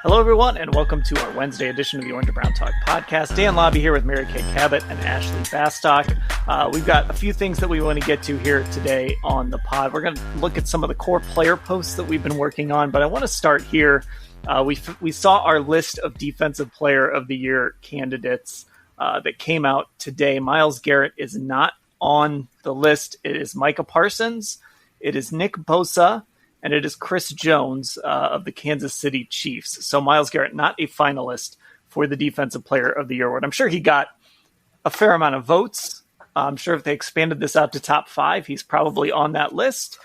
Hello, everyone, and welcome to our Wednesday edition of the Orange and Brown Talk podcast. Dan Labbe here with Mary Kay Cabot and Ashley Bastock. We've got a few things that we want to get to here today on the pod. We're going to look at some of the core player posts that we've been working on, but I want to start here. We saw our list of Defensive Player of the Year candidates that came out today. Myles Garrett is not on the list. It is Micah Parsons, it is Nick Bosa, and it is Chris Jones of the Kansas City Chiefs. So Myles Garrett, not a finalist for the Defensive Player of the Year award. I'm sure he got a fair amount of votes. I'm sure if they expanded this out to top 5, he's probably on that list,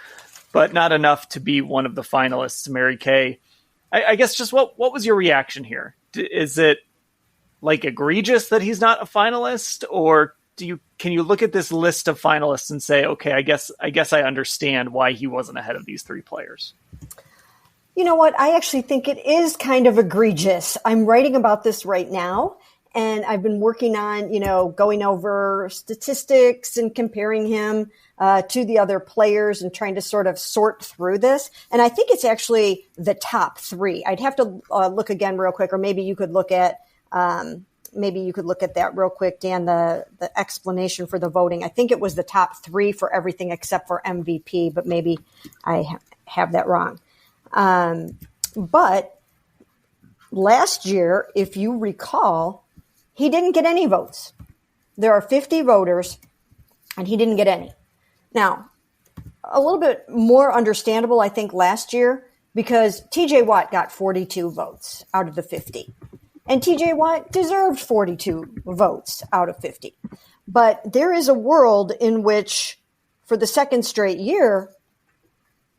but not enough to be one of the finalists. Mary Kay, I guess just what was your reaction here? Is it like egregious that he's not a finalist, or can you look at this list of finalists and say, okay, I guess I understand why he wasn't ahead of these 3 players? You know what? I actually think it is kind of egregious. I'm writing about this right now, and I've been working on, going over statistics and comparing him to the other players and trying to sort of sort through this. And I think it's actually the top 3. I'd have to look again real quick, or maybe you could look at that real quick, Dan, the explanation for the voting. I think it was the top 3 for everything except for MVP, but maybe I have that wrong. But last year, if you recall, he didn't get any votes. There are 50 voters, and he didn't get any. Now, a little bit more understandable, I think, last year, because TJ Watt got 42 votes out of the 50. And TJ Watt deserved 42 votes out of 50. But there is a world in which, for the second straight year,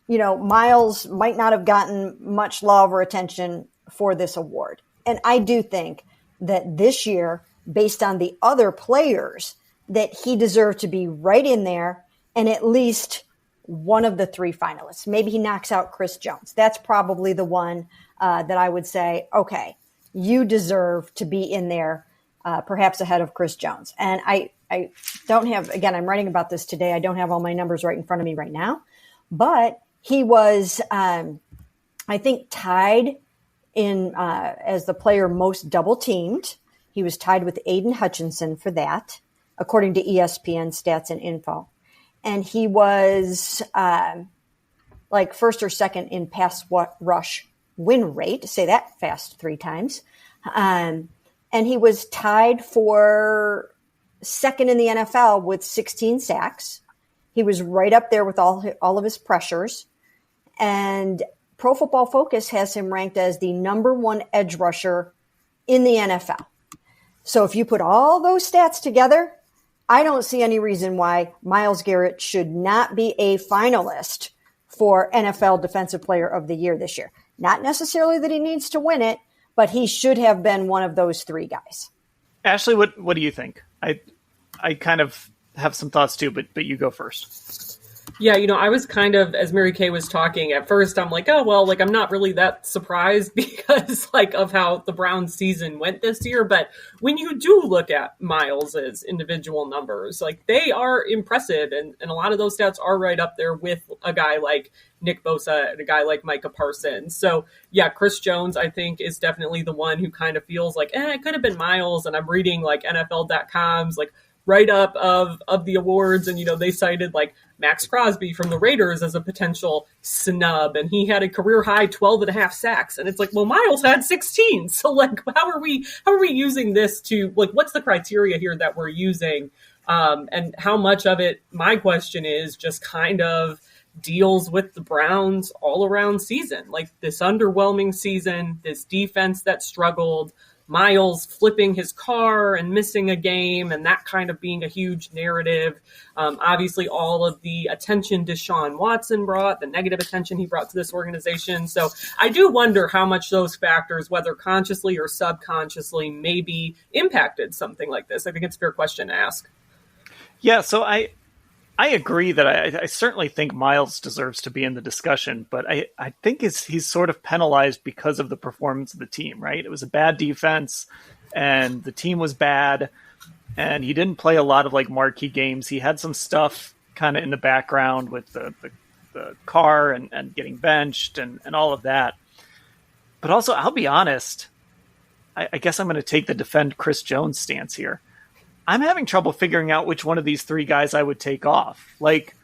Myles might not have gotten much love or attention for this award. And I do think that this year, based on the other players, that he deserved to be right in there and at least one of the 3 finalists. Maybe he knocks out Chris Jones. That's probably the one that I would say, okay, you deserve to be in there, perhaps ahead of Chris Jones. And I don't have, again, I'm writing about this today. I don't have all my numbers right in front of me right now, but he was, I think, tied in as the player most double teamed. He was tied with Aiden Hutchinson for that, according to ESPN Stats and Info. And he was first or second in pass rush win rate, say that fast 3 times. And he was tied for second in the NFL with 16 sacks. He was right up there with all of his pressures. And Pro Football Focus has him ranked as the number 1 edge rusher in the NFL. So if you put all those stats together, I don't see any reason why Myles Garrett should not be a finalist for NFL Defensive Player of the Year this year. Not necessarily that he needs to win it, but he should have been one of those 3 guys. Ashley, what do you think? I kind of have some thoughts too, but you go first. Yeah, I was kind of, as Mary Kay was talking, at first I'm like, oh, well, I'm not really that surprised because of how the Browns season went this year. But when you do look at Myles's individual numbers, they are impressive. And a lot of those stats are right up there with a guy like Nick Bosa and a guy like Micah Parsons. So yeah, Chris Jones, I think, is definitely the one who kind of feels like, it could have been Myles. And I'm reading NFL.com's write-up of the awards, and they cited Max Crosby from the Raiders as a potential snub, and he had a career high 12 and a half sacks, and it's well, Myles had 16. So how are we using this to what's the criteria here that we're using, and how much of it, my question is, just kind of deals with the Browns all around season, this underwhelming season, this defense that struggled, Myles flipping his car and missing a game, and that kind of being a huge narrative. Obviously, all of the attention Deshaun Watson brought, the negative attention he brought to this organization. So I do wonder how much those factors, whether consciously or subconsciously, maybe impacted something like this. I think it's a fair question to ask. Yeah, so I agree that I certainly think Myles deserves to be in the discussion, but I think he's sort of penalized because of the performance of the team, right? It was a bad defense, and the team was bad, and he didn't play a lot of marquee games. He had some stuff kind of in the background with the car and getting benched and all of that. But also, I'll be honest, I guess I'm going to take the defend Chris Jones stance here. I'm having trouble figuring out which one of these three guys I would take off. Like,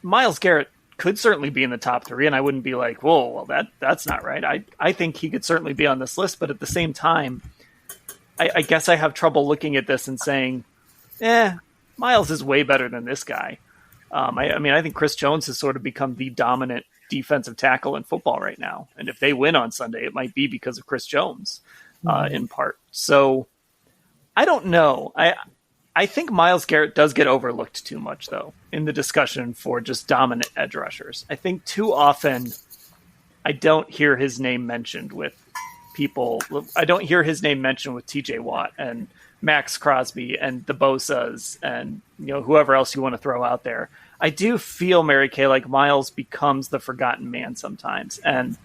Myles Garrett could certainly be in the top three, and I wouldn't be like, whoa, well, that's not right. I think he could certainly be on this list, but at the same time, I guess I have trouble looking at this and saying, Myles is way better than this guy. I think Chris Jones has sort of become the dominant defensive tackle in football right now. And if they win on Sunday, it might be because of Chris Jones in part. So I don't know. I think Myles Garrett does get overlooked too much, though, in the discussion for just dominant edge rushers. I think too often I don't hear his name mentioned with people. I don't hear his name mentioned with TJ Watt and Max Crosby and the Bosas and whoever else you want to throw out there. I do feel, Mary Kay, like Myles becomes the forgotten man sometimes. And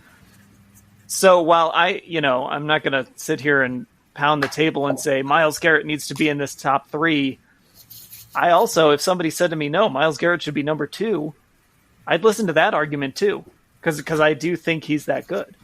so while I'm not going to sit here and pound the table and say Myles Garrett needs to be in this top three, I also, if somebody said to me, no, Myles Garrett should be number two, I'd listen to that argument too, because I do think he's that good.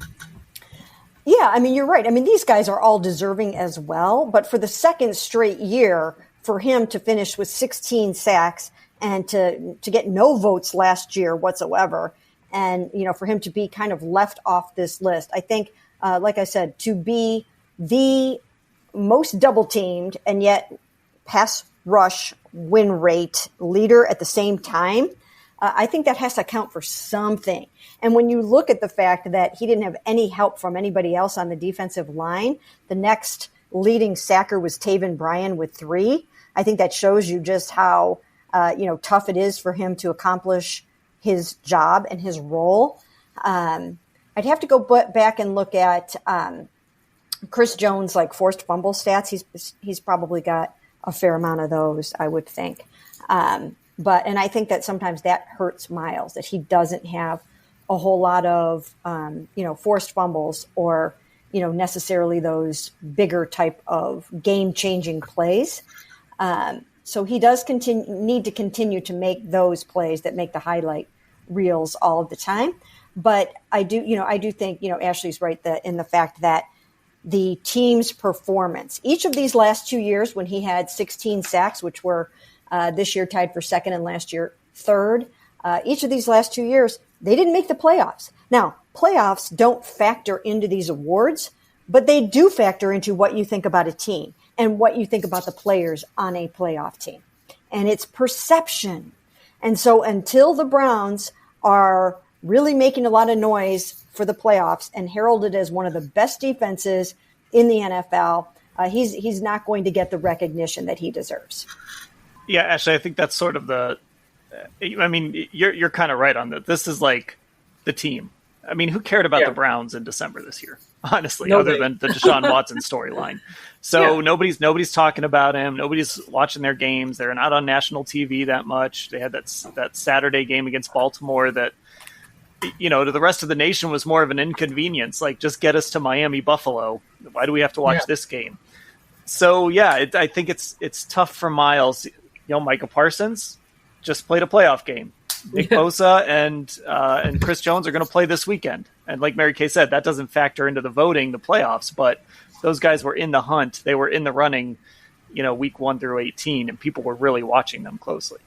Yeah, you're right. These guys are all deserving as well, but for the second straight year, for him to finish with 16 sacks and to get no votes last year whatsoever, and for him to be kind of left off this list, I think, like I said, to be the most double teamed and yet pass rush win rate leader at the same time, I think that has to account for something. And when you look at the fact that he didn't have any help from anybody else on the defensive line, the next leading sacker was Taven Bryan with 3. I think that shows you just how tough it is for him to accomplish his job and his role. I'd have to go back and look at Chris Jones, like forced fumble stats. He's probably got a fair amount of those, I would think. And I think that sometimes that hurts Myles, that he doesn't have a whole lot of, forced fumbles or, necessarily those bigger type of game-changing plays. So he does need to continue to make those plays that make the highlight reels all of the time. But I do think, Ashley's right in the fact that the team's performance, each of these last 2 years when he had 16 sacks, which were this year tied for second and last year third, each of these last 2 years, they didn't make the playoffs. Now, playoffs don't factor into these awards, but they do factor into what you think about a team and what you think about the players on a playoff team. And it's perception. And so until the Browns are really making a lot of noise for the playoffs and heralded as one of the best defenses in the NFL, he's not going to get the recognition that he deserves. Yeah, Ashley, I think that's sort of you're kind of right on that. This is like the team. Who cared about the Browns in December this year? Honestly, other than the Deshaun Watson storyline. So nobody's talking about him. Nobody's watching their games. They're not on national TV that much. They had that Saturday game against Baltimore that, to the rest of the nation was more of an inconvenience. Like, just get us to Miami, Buffalo. Why do we have to watch this game? So I think it's tough for Myles. Micah Parsons just played a playoff game. Nick Bosa and Chris Jones are going to play this weekend. And like Mary Kay said, that doesn't factor into the voting, the playoffs, but those guys were in the hunt. They were in the running, week 1 through 18, and people were really watching them closely.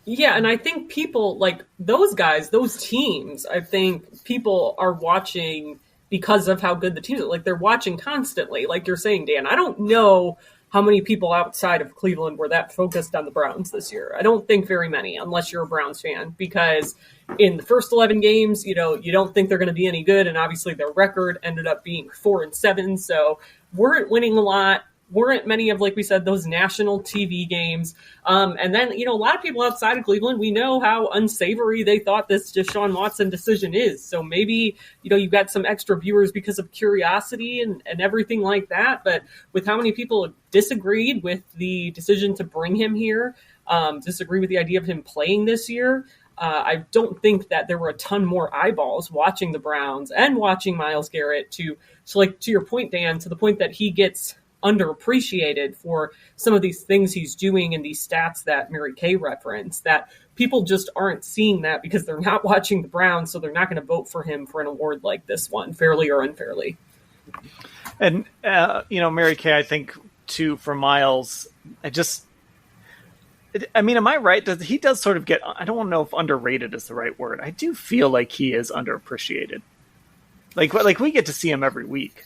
Yeah, and I think people like those guys, those teams, I think people are watching because of how good the teams are. Like, they're watching constantly. Like you're saying, Dan, I don't know how many people outside of Cleveland were that focused on the Browns this year. I don't think very many, unless you're a Browns fan, because in the first 11 games, you don't think they're going to be any good. And obviously their record ended up being 4-7. So weren't winning a lot. Weren't many of, like we said, those national TV games. And then, a lot of people outside of Cleveland, we know how unsavory they thought this Deshaun Watson decision is. So maybe, you've got some extra viewers because of curiosity and everything like that. But with how many people disagreed with the decision to bring him here, disagree with the idea of him playing this year, I don't think that there were a ton more eyeballs watching the Browns and watching Myles Garrett to your point, Dan, to the point that he gets underappreciated for some of these things he's doing and these stats that Mary Kay referenced, that people just aren't seeing that because they're not watching the Browns, so they're not going to vote for him for an award like this one, fairly or unfairly. And, Mary Kay, I think, too, for Myles, am I right? He does sort of get, I don't know if underrated is the right word. I do feel like he is underappreciated. Like we get to see him every week.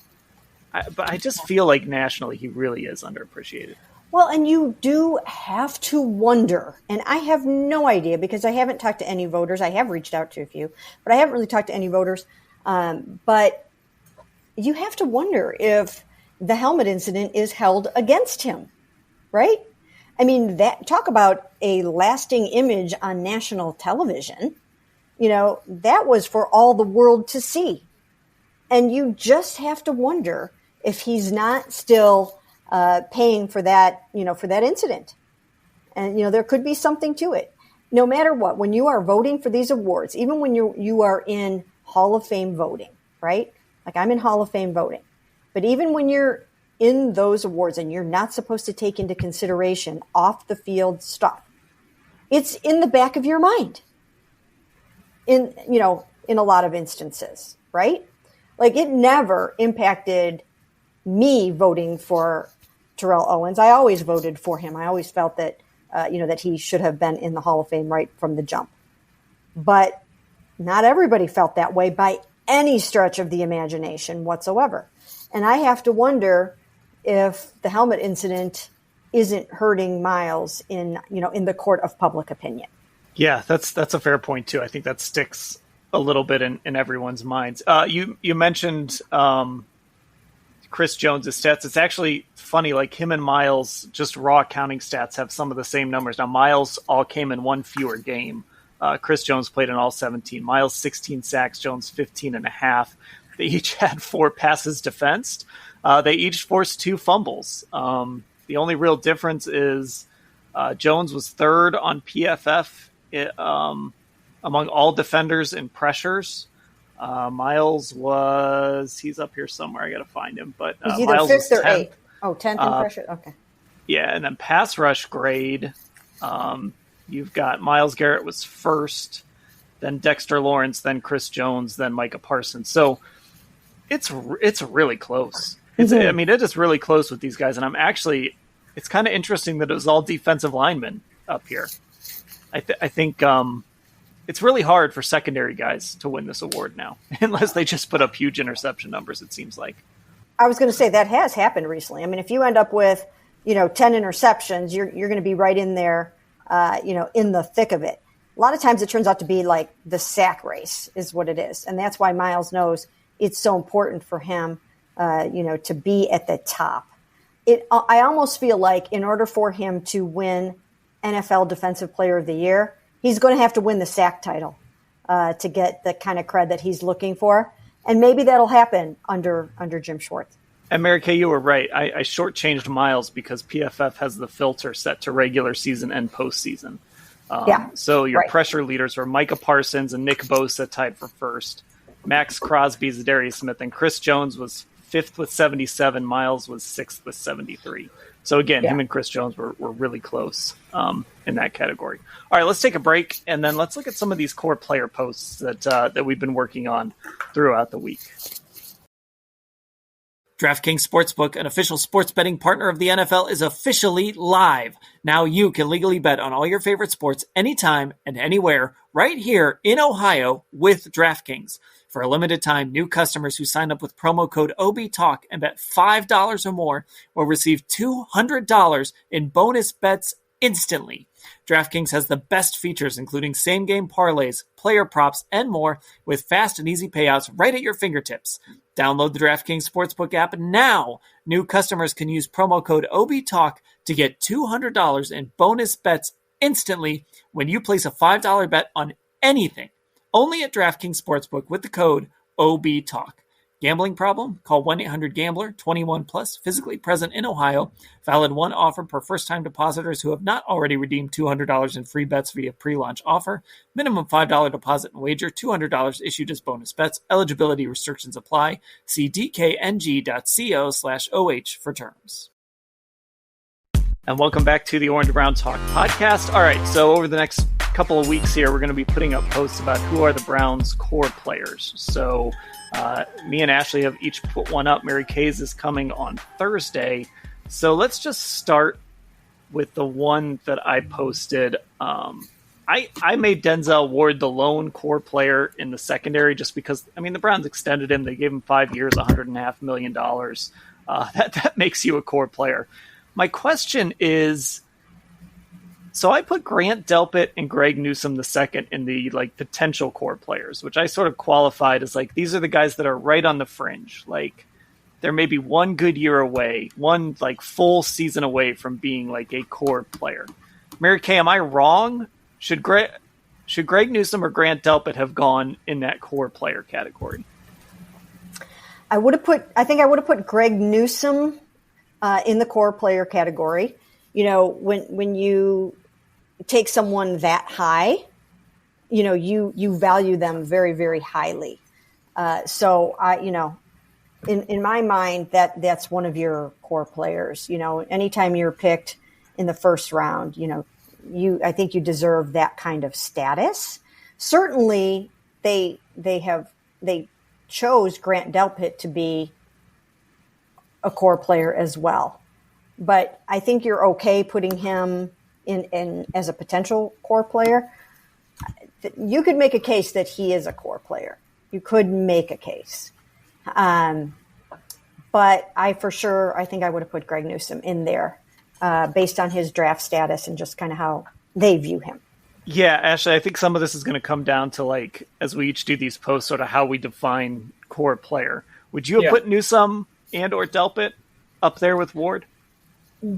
But I just feel like nationally he really is underappreciated. Well, and you do have to wonder, and I have no idea because I haven't talked to any voters. I have reached out to a few, but I haven't really talked to any voters. But you have to wonder if the helmet incident is held against him, right? I mean, talk about a lasting image on national television. That was for all the world to see. And you just have to wonder if he's not still paying for that, for that incident. And, there could be something to it. No matter what, when you are voting for these awards, even when you are in Hall of Fame voting, right? Like I'm in Hall of Fame voting. But even when you're in those awards and you're not supposed to take into consideration off the field stuff, it's in the back of your mind in a lot of instances, right? Like it never impacted me voting for Terrell Owens. I always voted for him. I always felt that, that he should have been in the Hall of Fame right from the jump. But not everybody felt that way by any stretch of the imagination whatsoever. And I have to wonder if the helmet incident isn't hurting Myles in the court of public opinion. Yeah, that's a fair point too. I think that sticks a little bit in everyone's minds. You mentioned Chris Jones' stats. It's actually funny, like him and Myles, just raw counting stats have some of the same numbers. Now, Myles all came in one fewer game. Chris Jones played in all 17. Myles 16 sacks, Jones 15 and a half. They each had 4 passes defensed. They each forced 2 fumbles. The only real difference is Jones was third on PFF among all defenders in pressures. Myles he's up here somewhere. I got to find him. But he's either Myles 5th or 10th. 8th. Oh, 10th in pressure. Okay. Yeah, and then pass rush grade. You've got Myles Garrett was first, then Dexter Lawrence, then Chris Jones, then Micah Parsons. So it's really close. It is really close with these guys. And it's kind of interesting that it was all defensive linemen up here. I think it's really hard for secondary guys to win this award now, unless they just put up huge interception numbers, it seems like. I was going to say that has happened recently. I mean, if you end up with, 10 interceptions, you're going to be right in there, in the thick of it. A lot of times it turns out to be like the sack race is what it is. And that's why Myles knows it's so important for him, to be at the top. I almost feel like in order for him to win NFL Defensive Player of the Year, he's going to have to win the sack title to get the kind of cred that he's looking for. And maybe that'll happen under Jim Schwartz. And Mary Kay, you were right. I shortchanged Myles because PFF has the filter set to regular season and postseason. So your pressure leaders were Micah Parsons and Nick Bosa tied for first. Max Crosby, Zadarius Smith, and Chris Jones was 5th with 77. Myles was 6th with 73. So again, him and Chris Jones were really close in that category. All right, let's take a break, and then let's look at some of these core player posts that we've been working on throughout the week. DraftKings Sportsbook, an official sports betting partner of the NFL, is officially live. Now you can legally bet on all your favorite sports anytime and anywhere right here in Ohio with DraftKings. For a limited time, new customers who sign up with promo code OBTALK and bet $5 or more will receive $200 in bonus bets instantly. DraftKings has the best features, including same-game parlays, player props, and more, with fast and easy payouts right at your fingertips. Download the DraftKings Sportsbook app now. New customers can use promo code OBTALK to get $200 in bonus bets instantly when you place a $5 bet on anything. Only at DraftKings Sportsbook with the code OBTALK. Gambling problem? Call 1-800-GAMBLER, 21 plus, physically present in Ohio. Valid one offer per first-time depositors who have not already redeemed $200 in free bets via pre-launch offer. Minimum $5 deposit and wager, $200 issued as bonus bets. Eligibility restrictions apply. See dkng.co/OH for terms. And welcome back to the Orange Brown Talk podcast. All right, so over the next couple of weeks here, we're going to be putting up posts about who are the Browns' core players. So me and Ashley have each put one up. Mary Kay's is coming on Thursday. So let's just start with the one that I posted. I made Denzel Ward the lone core player in the secondary just because, I mean, the Browns extended him. They gave him 5 years, $100.5 million. That makes you a core player. My question is, so I put Grant Delpit and Greg Newsome II in the potential core players, which I sort of qualified as these are the guys that are right on the fringe. They're maybe one good year away, one full season away from being a core player. Mary Kay, am I wrong? Should Greg Newsome or Grant Delpit have gone in that core player category? I think I would have put Greg Newsome in the core player category. When you take someone that high, you value them very, very highly. So in my mind, that's one of your core players. Anytime you're picked in the first round, I think you deserve that kind of status. Certainly they chose Grant Delpit to be a core player as well. But I think you're okay putting him in as a potential core player. You could make a case that he is a core player. You could make a case. But I think I would have put Greg Newsome in there based on his draft status and just kind of how they view him. Yeah, Ashley, I think some of this is going to come down to as we each do these posts, sort of how we define core player. Would you have put Newsome and or Delpit up there with Ward?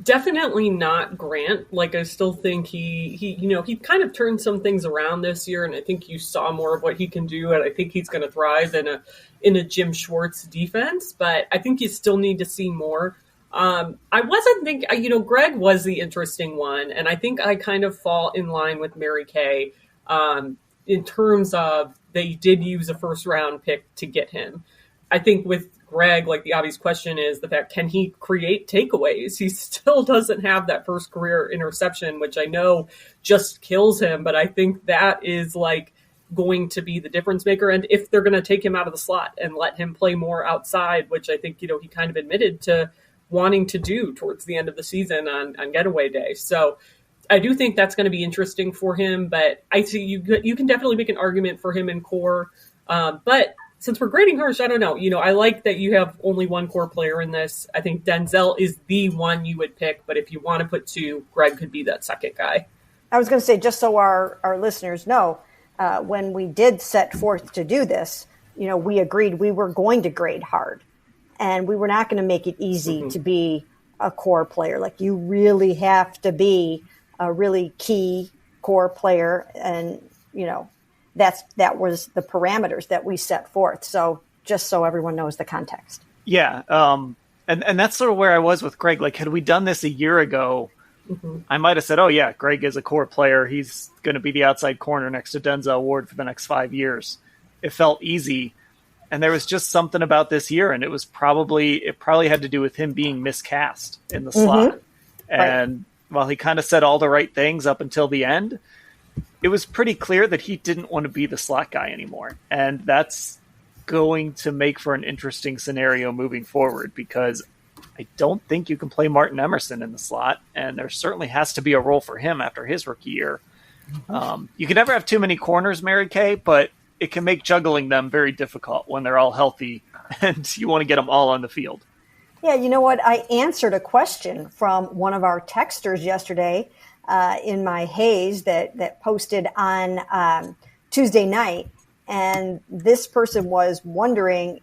Definitely not Grant. I still think he kind of turned some things around this year, and I think you saw more of what he can do, and I think he's going to thrive in a Jim Schwartz defense. But I think you still need to see more. I wasn't thinking, Greg was the interesting one, and I think I kind of fall in line with Mary Kay in terms of they did use a first round pick to get him. I think with Greg, the obvious question is the fact, can he create takeaways? He still doesn't have that first career interception, which I know just kills him, but I think that is going to be the difference maker. And if they're going to take him out of the slot and let him play more outside, which I think, he kind of admitted to wanting to do towards the end of the season on getaway day. So I do think that's going to be interesting for him, but I see you can definitely make an argument for him in core. But since we're grading harsh, I don't know. I like that you have only one core player in this. I think Denzel is the one you would pick, but if you want to put two, Greg could be that second guy. I was going to say, just so our listeners know, when we did set forth to do this, we agreed we were going to grade hard, and we were not going to make it easy to be a core player. You really have to be a really key core player, and that was the parameters that we set forth. So just so everyone knows the context. Yeah. And that's sort of where I was with Greg. Had we done this a year ago, I might have said, oh yeah, Greg is a core player. He's going to be the outside corner next to Denzel Ward for the next 5 years. It felt easy. And there was just something about this year. And it probably had to do with him being miscast in the slot. And while he kind of said all the right things up until the end, it was pretty clear that he didn't want to be the slot guy anymore. And that's going to make for an interesting scenario moving forward, because I don't think you can play Martin Emerson in the slot, and there certainly has to be a role for him after his rookie year. You can never have too many corners, Mary Kay, but it can make juggling them very difficult when they're all healthy and you want to get them all on the field. Yeah, you know what? I answered a question from one of our texters yesterday in my haze that posted on Tuesday night. And this person was wondering,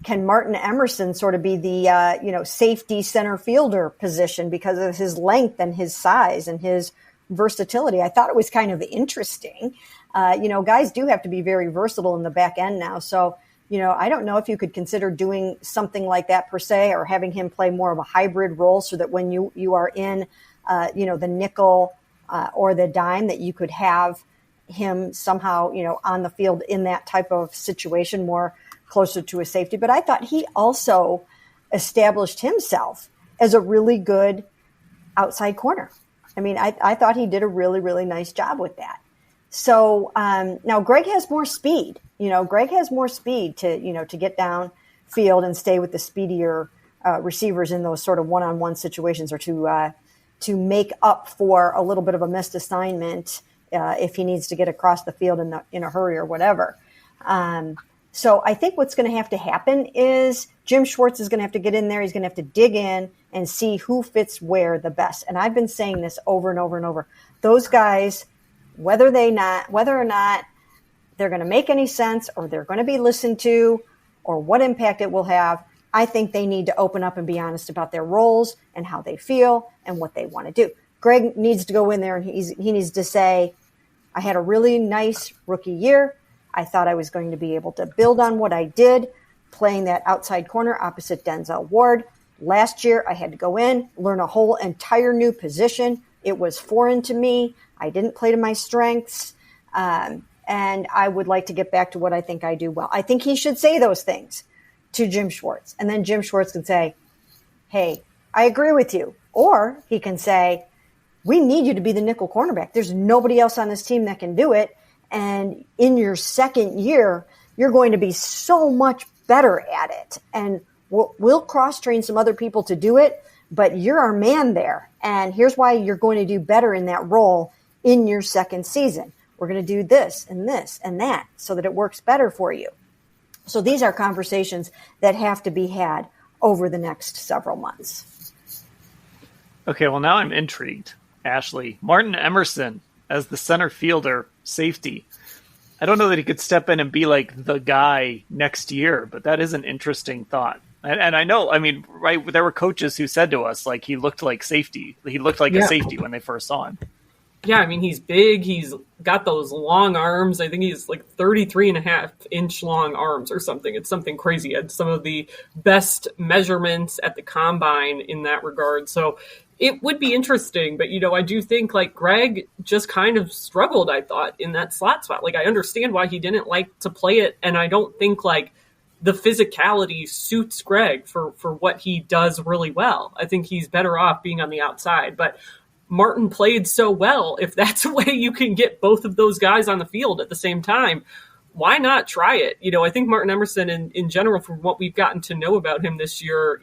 can Martin Emerson sort of be the, safety center fielder position because of his length and his size and his versatility? I thought it was kind of interesting. Guys do have to be very versatile in the back end now. So I don't know if you could consider doing something like that per se, or having him play more of a hybrid role so that when you are in, the nickel or the dime, that you could have him somehow, on the field in that type of situation, more closer to a safety. But I thought he also established himself as a really good outside corner. I mean, I thought he did a really, really nice job with that. So now Greg has more speed. Greg has more speed to get downfield and stay with the speedier receivers in those sort of one-on-one situations, or to make up for a little bit of a missed assignment if he needs to get across the field in a hurry or whatever. So I think what's going to have to happen is Jim Schwartz is going to have to get in there. He's going to have to dig in and see who fits where the best. And I've been saying this over and over and over. Those guys, whether or not they're going to make any sense, or they're going to be listened to, or what impact it will have, I think they need to open up and be honest about their roles and how they feel and what they want to do. Greg needs to go in there and he needs to say, I had a really nice rookie year. I thought I was going to be able to build on what I did, playing that outside corner opposite Denzel Ward. Last year, I had to go in, learn a whole entire new position. It was foreign to me. I didn't play to my strengths. And I would like to get back to what I think I do well. I think he should say those things to Jim Schwartz. And then Jim Schwartz can say, hey, I agree with you. Or he can say, we need you to be the nickel cornerback. There's nobody else on this team that can do it. And in your second year, you're going to be so much better at it. And we'll cross-train some other people to do it, but you're our man there. And here's why you're going to do better in that role in your second season. We're going to do this and this and that so that it works better for you. So these are conversations that have to be had over the next several months. Okay, well, now I'm intrigued. Ashley, Martin Emerson as the center fielder, safety. I don't know that he could step in and be like the guy next year, but that is an interesting thought. And I know, I mean, right, there were coaches who said to us, like, he looked like safety. He looked like a safety when they first saw him. Yeah, I mean, he's big. He's got those long arms. I think he's like 33.5-inch long arms or something. It's something crazy. He had some of the best measurements at the combine in that regard. So it would be interesting. But, I do think like Greg just kind of struggled, I thought, in that slot spot. Like, I understand why he didn't like to play it. And I don't think like the physicality suits Greg for what he does really well. I think he's better off being on the outside. But Martin played so well. If that's a way you can get both of those guys on the field at the same time, why not try it? I think Martin Emerson in general, from what we've gotten to know about him this year,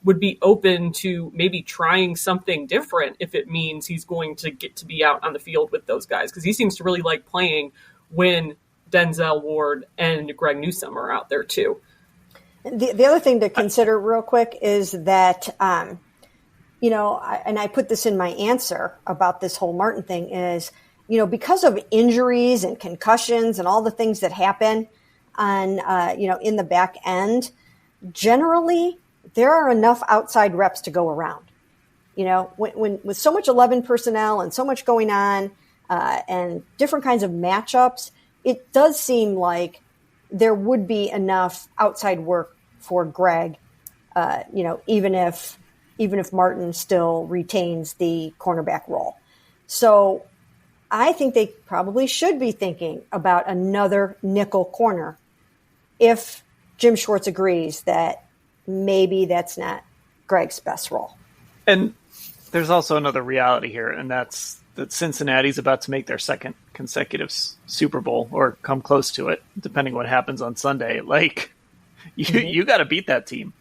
would be open to maybe trying something different if it means he's going to get to be out on the field with those guys. Because he seems to really like playing when Denzel Ward and Greg Newsome are out there too. The other thing to consider real quick is that, and I put this in my answer about this whole Martin thing is, because of injuries and concussions and all the things that happen on, in the back end, generally there are enough outside reps to go around. When with so much 11 personnel and so much going on and different kinds of matchups, it does seem like there would be enough outside work for Greg, even if Martin still retains the cornerback role. So I think they probably should be thinking about another nickel corner if Jim Schwartz agrees that maybe that's not Greg's best role. And there's also another reality here, and that's that Cincinnati's about to make their second consecutive Super Bowl, or come close to it, depending what happens on Sunday. Like, you got to beat that team.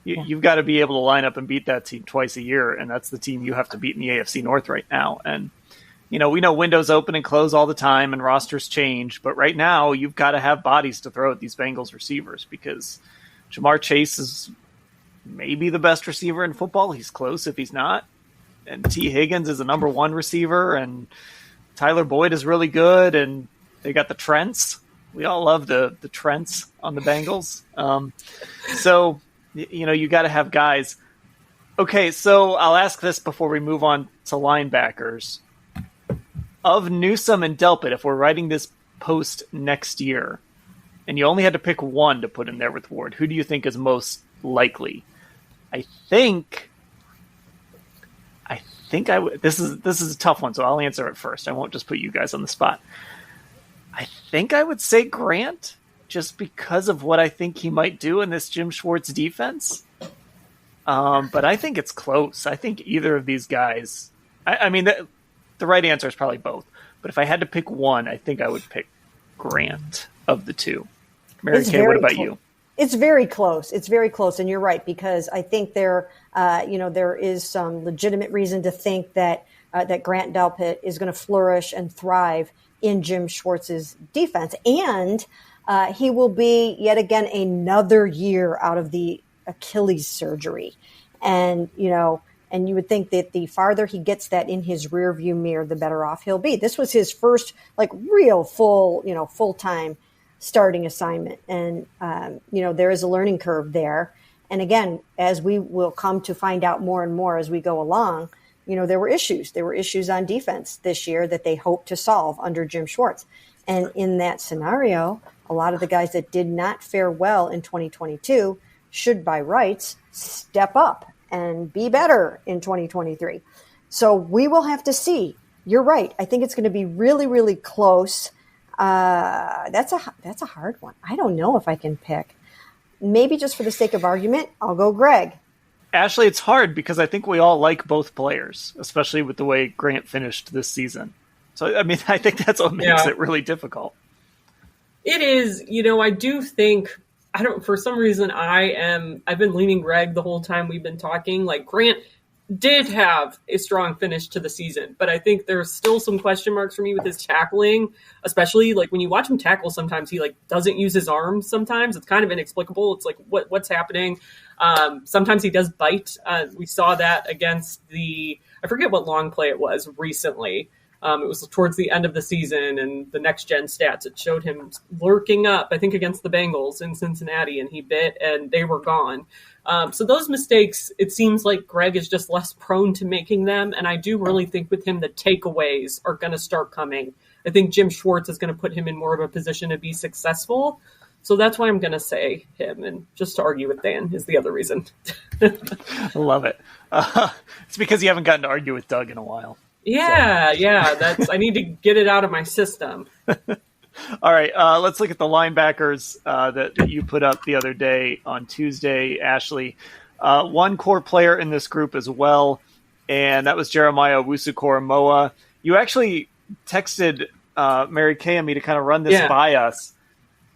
You've got to be able to line up and beat that team twice a year, and that's the team you have to beat in the AFC North right now. And, we know windows open and close all the time and rosters change, but right now you've got to have bodies to throw at these Bengals receivers, because Jamar Chase is maybe the best receiver in football. He's close if he's not. And T. Higgins is a number one receiver, and Tyler Boyd is really good, and they got the Trents. We all love the Trents on the Bengals. So, you got to have guys. Okay, so I'll ask this before we move on to linebackers. Of Newsome and Delpit, if we're writing this post next year, and you only had to pick one to put in there with Ward, who do you think is most likely? I think I would. This is a tough one, so I'll answer it first. I won't just put you guys on the spot. I think I would say Grant, just because of what I think he might do in this Jim Schwartz defense. But I think it's close. I think either of these guys. I mean, the right answer is probably both. But if I had to pick one, I think I would pick Grant of the two. Mary Kay, what about you? It's very close. It's very close, and you're right, because I think there is some legitimate reason to think that Grant Delpit is going to flourish and thrive in Jim Schwartz's defense, and he will be yet again another year out of the Achilles surgery, and you would think that the farther he gets that in his rearview mirror, the better off he'll be. This was his first real full-time starting assignment. And, there is a learning curve there. And again, as we will come to find out more and more as we go along, there were issues. There were issues on defense this year that they hope to solve under Jim Schwartz. And in that scenario, a lot of the guys that did not fare well in 2022 should by rights step up and be better in 2023. So we will have to see. You're right. I think it's going to be really, really close. That's a hard one. I don't know if I can pick. Maybe just for the sake of argument, I'll go Greg. Ashley, it's hard because I think we all like both players, especially with the way Grant finished this season. So, I mean, I think that's what makes it really difficult. It is. I do think, for some reason, I've been leaning Greg the whole time we've been talking. Grant did have a strong finish to the season, but I think there's still some question marks for me with his tackling, especially when you watch him tackle, sometimes he doesn't use his arms. Sometimes it's kind of inexplicable. It's what's happening. Sometimes he does bite. We saw that against I forget what long play it was recently. It was towards the end of the season, and the next gen stats, it showed him lurking up, I think against the Bengals in Cincinnati, and he bit and they were gone. So those mistakes, it seems like Greg is just less prone to making them. And I do really think with him, the takeaways are going to start coming. I think Jim Schwartz is going to put him in more of a position to be successful. So that's why I'm going to say him. And just to argue with Dan is the other reason. I love it. It's because you haven't gotten to argue with Doug in a while. Yeah. I need to get it out of my system. All right, let's look at the linebackers that you put up the other day on Tuesday, Ashley. One core player in this group as well, and that was Jeremiah Owusu-Koramoah. You actually texted Mary Kay and me to kind of run this by us,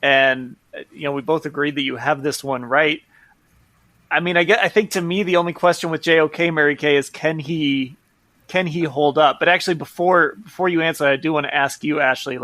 and we both agreed that you have this one right. I mean, I think to me the only question with JOK, Mary Kay, is can he hold up? But actually, before you answer, I do want to ask you, Ashley,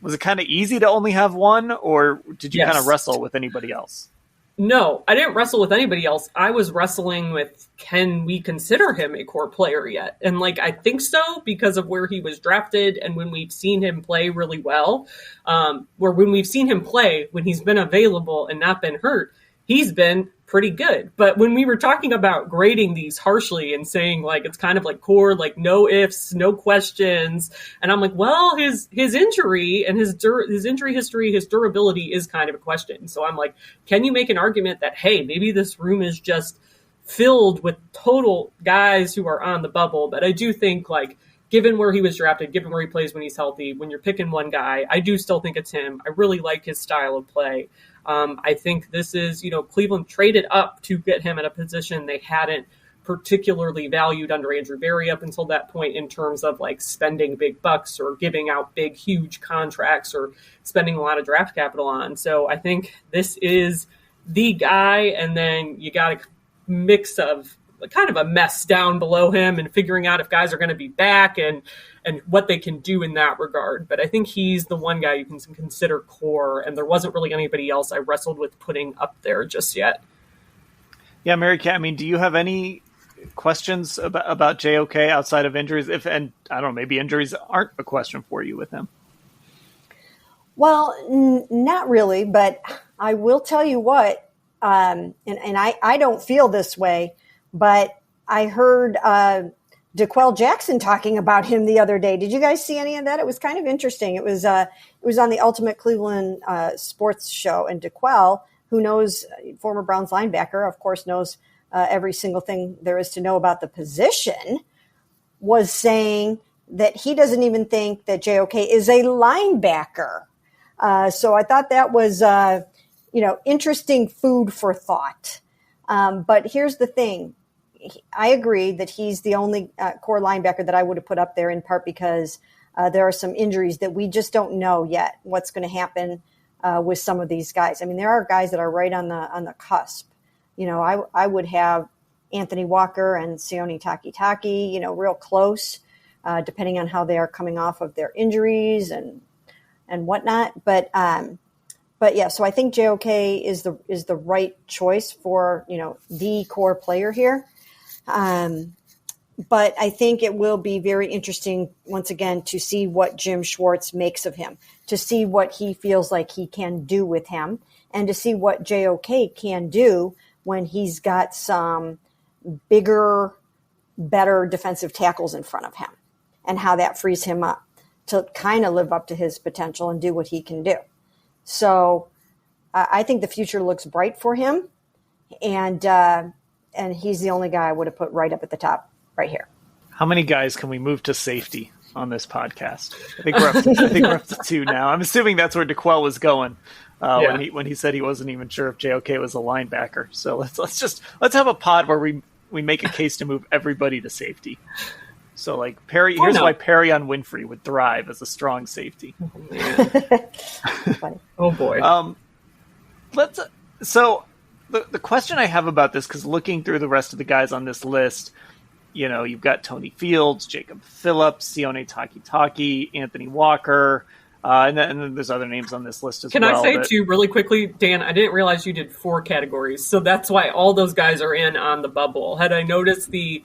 was it kind of easy to only have one, or did you kind of wrestle with anybody else? No, I didn't wrestle with anybody else. I was wrestling with, can we consider him a core player yet? And I think so, because of where he was drafted and when we've seen him play really well, where when we've seen him play, when he's been available and not been hurt, he's been pretty good. But when we were talking about grading these harshly and saying it's kind of core, no ifs, no questions, and I'm well, his injury and his injury history, his durability is kind of a question. So I'm can you make an argument that, hey, maybe this room is just filled with total guys who are on the bubble? But I do think given where he was drafted, given where he plays when he's healthy, when you're picking one guy, I do still think it's him. I really like his style of play. I think this is, Cleveland traded up to get him in a position they hadn't particularly valued under Andrew Berry up until that point, in terms of spending big bucks or giving out big, huge contracts or spending a lot of draft capital on. So I think this is the guy. And then you got a mix of kind of a mess down below him and figuring out if guys are going to be back and what they can do in that regard. But I think he's the one guy you can consider core, and there wasn't really anybody else I wrestled with putting up there just yet. Yeah, Mary Kay, I mean, do you have any questions about JOK outside of injuries? And I don't know, maybe injuries aren't a question for you with him. Well, not really, but I will tell you what, and I don't feel this way, but I heard DeQuell Jackson talking about him the other day. Did you guys see any of that? It was kind of interesting. It was on the Ultimate Cleveland Sports Show, and DeQuell, who knows, former Browns linebacker, of course, knows every single thing there is to know about the position, was saying that he doesn't even think that JOK is a linebacker. So I thought that was, interesting food for thought. But here's the thing. I agree that he's the only core linebacker that I would have put up there, in part because there are some injuries that we just don't know yet what's going to happen with some of these guys. I mean, there are guys that are right on the cusp. I would have Anthony Walker and Sione Takitaki, real close, depending on how they are coming off of their injuries and whatnot. But yeah, so I think JOK is the right choice for, the core player here. But I think it will be very interesting, once again, to see what Jim Schwartz makes of him, to see what he feels like he can do with him, and to see what JOK can do when he's got some bigger, better defensive tackles in front of him, and how that frees him up to kind of live up to his potential and do what he can do. So I think the future looks bright for him, and he's the only guy I would have put right up at the top right here. How many guys can we move to safety on this podcast? I think we're up to 2 now. I'm assuming that's where DeQuell was going when he said he wasn't even sure if JOK was a linebacker. So let's have a pod where we make a case to move everybody to safety. So like Perry, here's why Perry on Winfrey would thrive as a strong safety. Oh boy. The question I have about this, because looking through the rest of the guys on this list, you've got Tony Fields, Jacob Phillips, Sione Takitaki, Anthony Walker, and then there's other names on this list as well. Can I say too, really quickly, Dan, I didn't realize you did 4 categories, so that's why all those guys are in on the bubble. Had I noticed did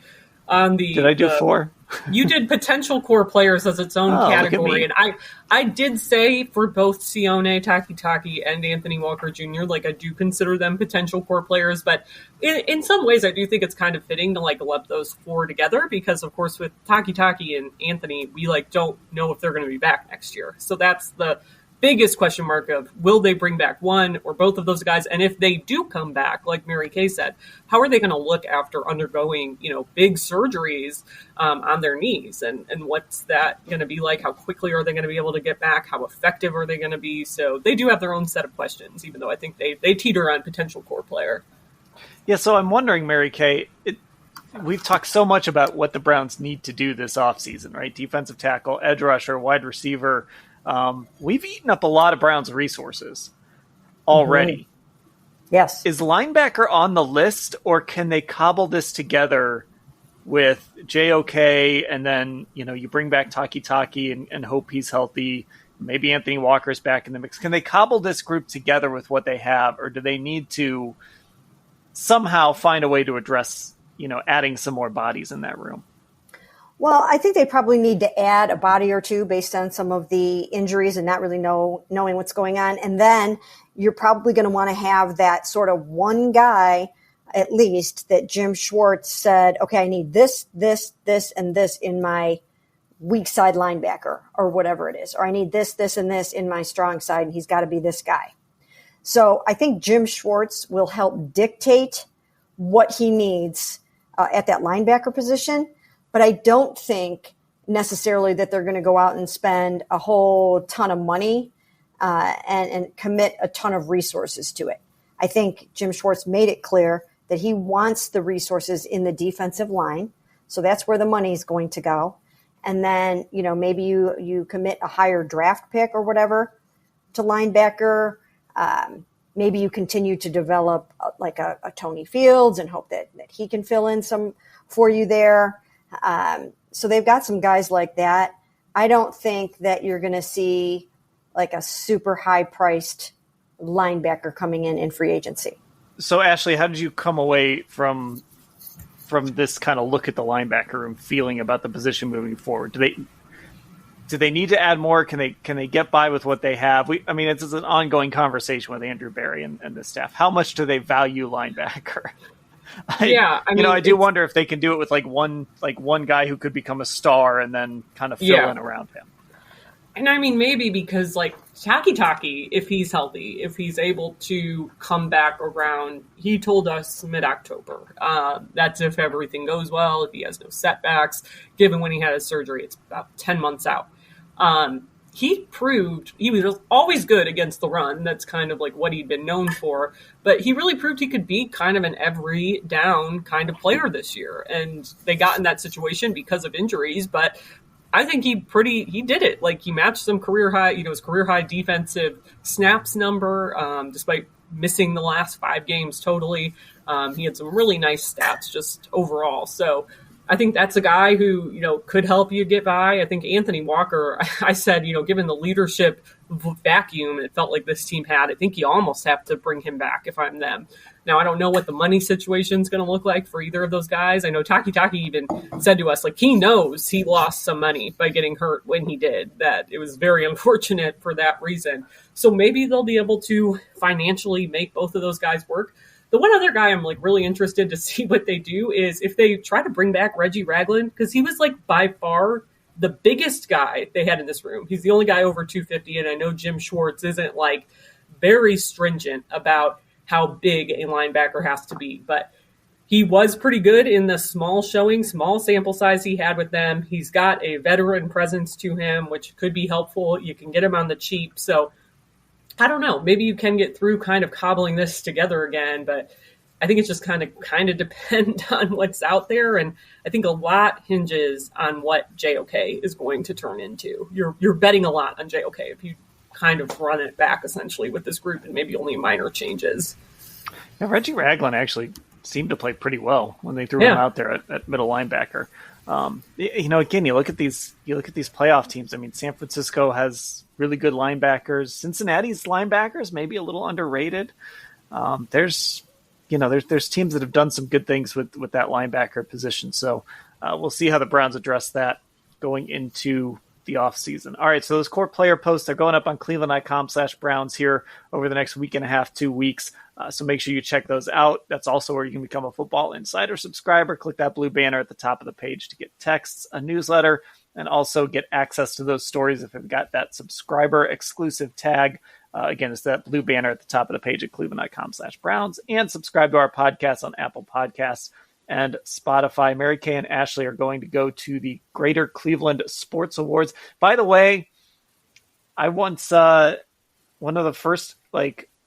I do 4? You did potential core players as its own category, and I did say for both Sione Takitaki and Anthony Walker Jr., like I do consider them potential core players, but in some ways I do think it's kind of fitting to like lump those 4 together because, of course, with Takitaki and Anthony, we don't know if they're going to be back next year. So that's the biggest question mark of will they bring back one or both of those guys? And if they do come back, like Mary Kay said, how are they going to look after undergoing, big surgeries on their knees? And what's that going to be like? How quickly are they going to be able to get back? How effective are they going to be? So they do have their own set of questions, even though I think they teeter on potential core player. Yeah, so I'm wondering, Mary Kay, we've talked so much about what the Browns need to do this offseason, right? Defensive tackle, edge rusher, wide receiver. We've eaten up a lot of Browns resources already. Mm-hmm. Yes. Is linebacker on the list, or can they cobble this together with JOK and then, you bring back Takitaki and hope he's healthy. Maybe Anthony Walker's back in the mix. Can they cobble this group together with what they have, or do they need to somehow find a way to address, adding some more bodies in that room? Well, I think they probably need to add a body or two based on some of the injuries and not really knowing what's going on. And then you're probably going to want to have that sort of one guy, at least, that Jim Schwartz said, okay, I need this, this, this, and this in my weak side linebacker or whatever it is. Or I need this, this, and this in my strong side, and he's got to be this guy. So I think Jim Schwartz will help dictate what he needs at that linebacker position. But I don't think necessarily that they're going to go out and spend a whole ton of money and commit a ton of resources to it. I think Jim Schwartz made it clear that he wants the resources in the defensive line. So that's where the money is going to go. And then, maybe you commit a higher draft pick or whatever to linebacker. Maybe you continue to develop like a Tony Fields and hope that he can fill in some for you there. So they've got some guys like that. I don't think that you're going to see like a super high priced linebacker coming in free agency. So Ashley, how did you come away from this kind of look at the linebacker room feeling about the position moving forward? Do they need to add more? Can they get by with what they have? It's an ongoing conversation with Andrew Berry and the staff. How much do they value linebacker? I do wonder if they can do it with one guy who could become a star and then kind of fill in around him. And I mean, maybe because Taki, if he's healthy, if he's able to come back around, he told us mid-October. That's if everything goes well, if he has no setbacks. Given when he had his surgery, it's about 10 months out. He proved he was always good against the run. That's kind of what he'd been known for. But he really proved he could be kind of an every down kind of player this year. And they got in that situation because of injuries, but I think he did it. He matched some career high, his career high defensive snaps number, despite missing the last 5 games totally. He had some really nice stats just overall. So I think that's a guy who, could help you get by. I think Anthony Walker, I said, given the leadership vacuum it felt like this team had, I think you almost have to bring him back if I'm them. Now, I don't know what the money situation is going to look like for either of those guys. I know Taki even said to us, he knows he lost some money by getting hurt when he did, that it was very unfortunate for that reason. So maybe they'll be able to financially make both of those guys work. The one other guy I'm really interested to see what they do is if they try to bring back Reggie Ragland, because he was by far the biggest guy they had in this room. He's the only guy over 250, and I know Jim Schwartz isn't very stringent about how big a linebacker has to be, but he was pretty good in the small sample size he had with them. He's got a veteran presence to him, which could be helpful. You can get him on the cheap, so I don't know. Maybe you can get through kind of cobbling this together again, but I think it's just kind of depend on what's out there, and I think a lot hinges on what JOK is going to turn into. You're betting a lot on JOK if you kind of run it back essentially with this group and maybe only minor changes. Yeah, Reggie Ragland actually seemed to play pretty well when they threw him out there at middle linebacker. Again, you look at these playoff teams. I mean, San Francisco has really good linebackers. Cincinnati's linebackers maybe a little underrated. There's teams that have done some good things with that linebacker position. So we'll see how the Browns address that going into the offseason. All right, so those core player posts are going up on cleveland.com/Browns here over the next week and a half, 2 weeks. So make sure you check those out. That's also where you can become a Football Insider subscriber. Click that blue banner at the top of the page to get texts, a newsletter, and also get access to those stories if you've got that subscriber exclusive tag. Again, it's that blue banner at the top of the page at cleveland.com/Browns, and subscribe to our podcast on Apple Podcasts and Spotify. Mary Kay and Ashley are going to go to the Greater Cleveland Sports Awards. By the way, I once, one of the first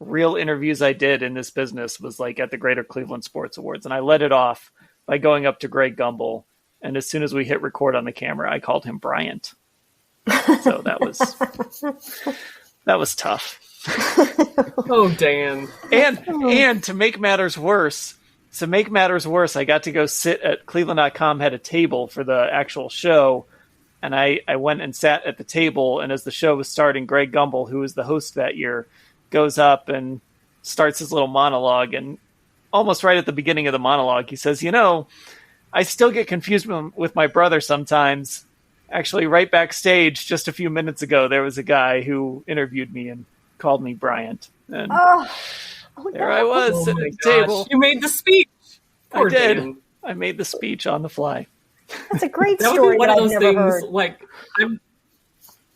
real interviews I did in this business was at the Greater Cleveland Sports Awards. And I led it off by going up to Greg Gumbel. And as soon as we hit record on the camera, I called him Bryant. So that was tough. Oh, Dan. And to make matters worse, I got to go sit at cleveland.com, had a table for the actual show. And I went and sat at the table. And as the show was starting, Greg Gumbel, who was the host that year, goes up and starts his little monologue. And almost right at the beginning of the monologue, he says, I still get confused with my brother sometimes. Actually, right backstage just a few minutes ago, there was a guy who interviewed me and called me Bryant. And there I was sitting at the table. You made the speech. I did. Dan. I made the speech on the fly. That's a great that story. Would be one of those things.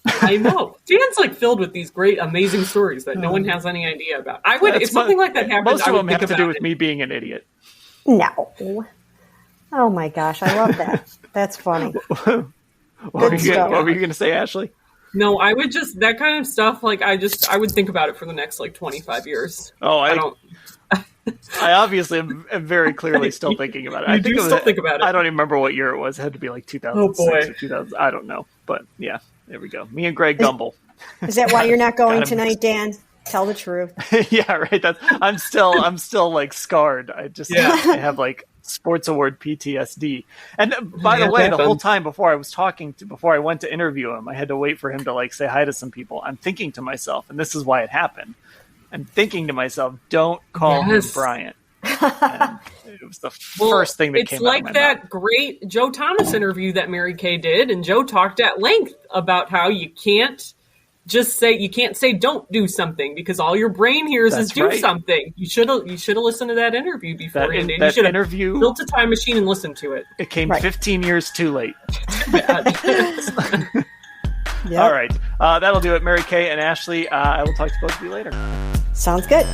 I know. Dan's filled with these great, amazing stories that no one has any idea about. I would, if something like that happened, most of them have to do with me being an idiot. No. Oh my gosh, I love that. That's funny. What were you going to say, Ashley? No, I would just, that kind of stuff, I would think about it for the next 25 years. Oh, I don't. I obviously am very clearly still thinking about it. Think about it. I don't even remember what year it was. It had to be 2006 or 2000. I don't know. But yeah, there we go. Me and Greg Gumbel. Is that why you're not going tonight, Dan? Tell the truth. Yeah, right. I'm still scarred. I have sports award PTSD. And by the way, the whole time before I went to interview him, I had to wait for him to say hi to some people. I'm thinking to myself, and this is why it happened. I'm thinking to myself, don't call him Bryant. And it was the first thing that came out of my mouth. It's like that great Joe Thomas interview that Mary Kay did, and Joe talked at length about how you can't just say, you can't say don't do something, because all your brain hears is do something. You should have listened to that interview beforehand. You should have built a time machine and listened to it. It came 15 years too late. Yep. All right. That'll do it. Mary Kay and Ashley, I will talk to both of you later. Sounds good.